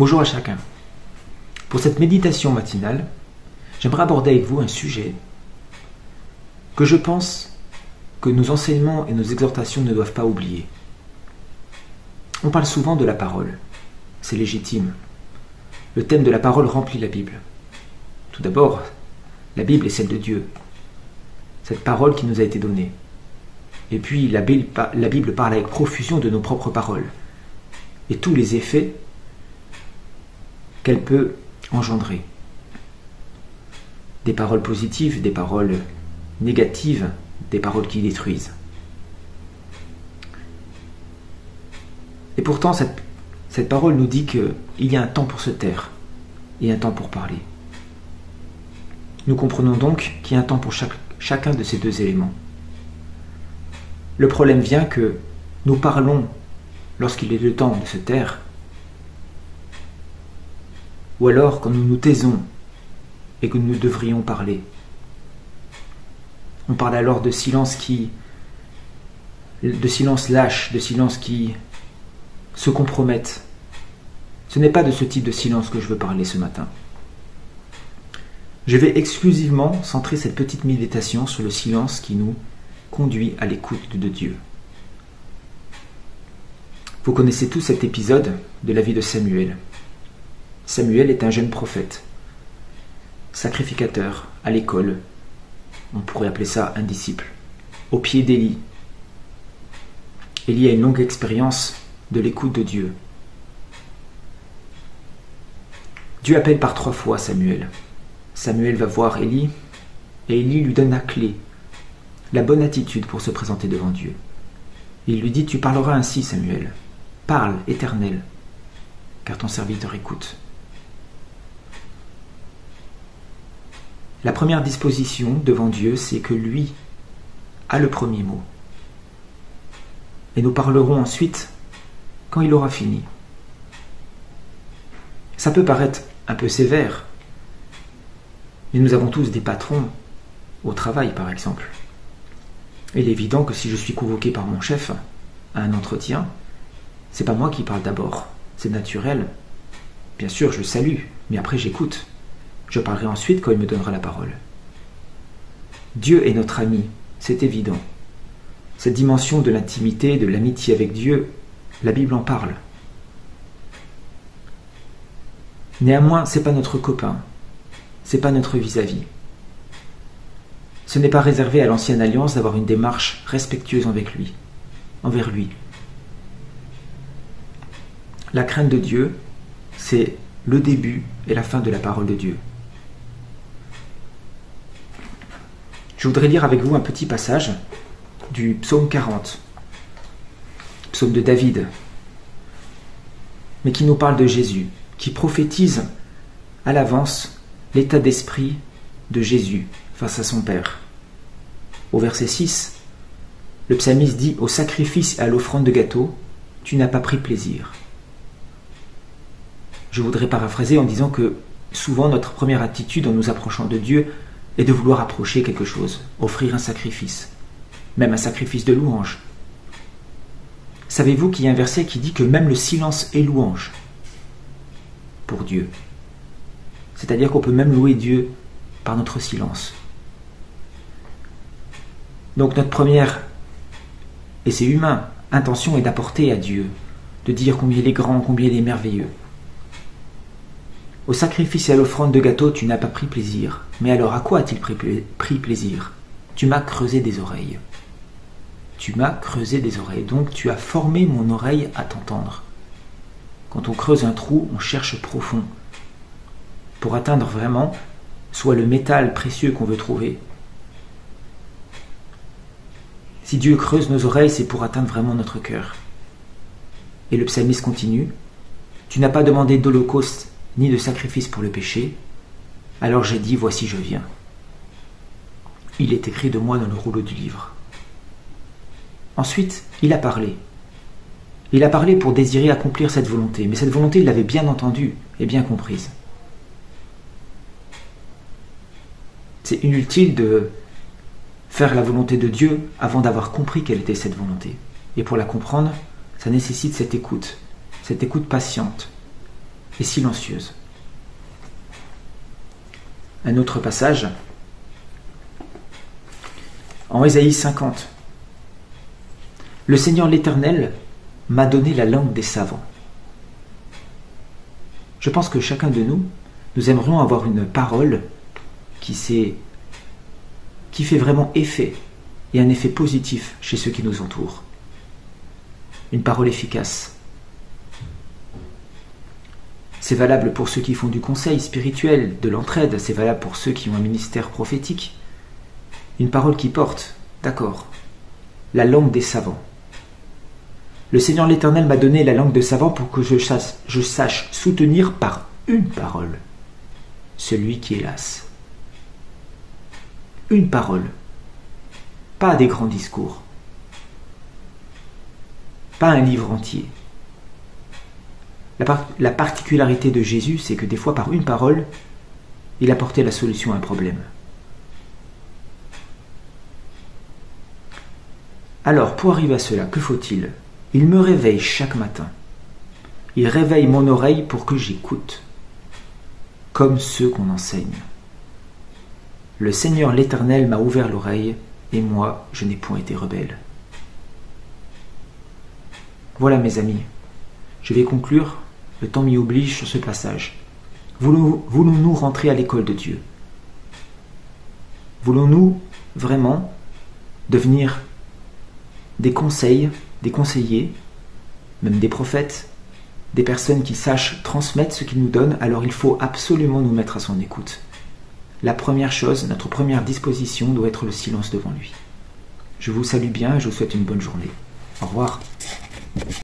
Bonjour à chacun. Pour cette méditation matinale, j'aimerais aborder avec vous un sujet que je pense que nos enseignements et nos exhortations ne doivent pas oublier. On parle souvent de la parole. C'est légitime. Le thème de la parole remplit la Bible. Tout d'abord, la Bible est celle de Dieu. Cette parole qui nous a été donnée. Et puis, la Bible parle avec profusion de nos propres paroles. Et tous les effets qu'elle peut engendrer. Des paroles positives, des paroles négatives, des paroles qui détruisent. Et pourtant, cette parole nous dit qu'il y a un temps pour se taire et un temps pour parler. Nous comprenons donc qu'il y a un temps pour chacun de ces deux éléments. Le problème vient que nous parlons lorsqu'il est le temps de se taire, ou alors quand nous nous taisons et que nous devrions parler. On parle alors de silence lâche, de silence qui se compromettent. Ce n'est pas de ce type de silence que je veux parler ce matin. Je vais exclusivement centrer cette petite méditation sur le silence qui nous conduit à l'écoute de Dieu. Vous connaissez tous cet épisode de la vie de Samuel. Samuel est un jeune prophète, sacrificateur, à l'école. On pourrait appeler ça un disciple, au pied d'Élie. Élie a une longue expérience de l'écoute de Dieu. Dieu appelle par 3 fois Samuel. Samuel va voir Élie, et Élie lui donne la clé, la bonne attitude pour se présenter devant Dieu. Il lui dit « Tu parleras ainsi, Samuel. Parle, Éternel, car ton serviteur écoute. » La première disposition devant Dieu, c'est que lui a le premier mot. Et nous parlerons ensuite quand il aura fini. Ça peut paraître un peu sévère, mais nous avons tous des patrons au travail, par exemple. Il est évident que si je suis convoqué par mon chef à un entretien, c'est pas moi qui parle d'abord, c'est naturel. Bien sûr, je salue, mais après j'écoute. Je parlerai ensuite quand il me donnera la parole. Dieu est notre ami, c'est évident. Cette dimension de l'intimité, de l'amitié avec Dieu, la Bible en parle. Néanmoins, c'est pas notre copain, c'est pas notre vis-à-vis. Ce n'est pas réservé à l'ancienne alliance d'avoir une démarche respectueuse envers lui. La crainte de Dieu, c'est le début et la fin de la parole de Dieu. Je voudrais lire avec vous un petit passage du psaume 40, psaume de David, mais qui nous parle de Jésus, qui prophétise à l'avance l'état d'esprit de Jésus face à son Père. Au verset 6, le psalmiste dit « Au sacrifice et à l'offrande de gâteau, tu n'as pas pris plaisir. » Je voudrais paraphraser en disant que souvent notre première attitude en nous approchant de Dieu est de vouloir approcher quelque chose, offrir un sacrifice, même un sacrifice de louange. Savez-vous qu'il y a un verset qui dit que même le silence est louange pour Dieu? C'est-à-dire qu'on peut même louer Dieu par notre silence. Donc notre première, et c'est humain, intention est d'apporter à Dieu, de dire combien il est grand, combien il est merveilleux. Au sacrifice et à l'offrande de gâteau, tu n'as pas pris plaisir. Mais alors à quoi a-t-il pris plaisir? Tu m'as creusé des oreilles. Tu m'as creusé des oreilles. Donc tu as formé mon oreille à t'entendre. Quand on creuse un trou, on cherche profond. Pour atteindre vraiment, soit le métal précieux qu'on veut trouver. Si Dieu creuse nos oreilles, c'est pour atteindre vraiment notre cœur. Et le psalmiste continue. Tu n'as pas demandé d'holocauste ni de sacrifice pour le péché, alors j'ai dit, voici je viens. Il est écrit de moi dans le rouleau du livre. Ensuite, il a parlé. Il a parlé pour désirer accomplir cette volonté, mais cette volonté, il l'avait bien entendue et bien comprise. C'est inutile de faire la volonté de Dieu avant d'avoir compris quelle était cette volonté. Et pour la comprendre, ça nécessite cette écoute patiente. et silencieuse. Un autre passage, en Ésaïe 50. Le Seigneur l'Éternel m'a donné la langue des savants. Je pense que chacun de nous, nous aimerions avoir une parole qui fait vraiment effet, et un effet positif chez ceux qui nous entourent. Une parole efficace. C'est valable pour ceux qui font du conseil spirituel, de l'entraide, c'est valable pour ceux qui ont un ministère prophétique. Une parole qui porte, d'accord, la langue des savants. Le Seigneur l'Éternel m'a donné la langue de savant pour que je sache soutenir par une parole celui qui est las. Une parole, pas des grands discours, pas un livre entier. La particularité de Jésus, c'est que des fois, par une parole, il apportait la solution à un problème. Alors, pour arriver à cela, que faut-il ? Il me réveille chaque matin. Il réveille mon oreille pour que j'écoute, comme ceux qu'on enseigne. Le Seigneur l'Éternel m'a ouvert l'oreille, et moi, je n'ai point été rebelle. Voilà, mes amis, je vais conclure. Le temps m'y oblige sur ce passage. Voulons-nous rentrer à l'école de Dieu ? Voulons-nous vraiment devenir des conseillers, même des prophètes, des personnes qui sachent transmettre ce qu'il nous donne? Alors il faut absolument nous mettre à son écoute. La première chose, notre première disposition doit être le silence devant lui. Je vous salue bien et je vous souhaite une bonne journée. Au revoir.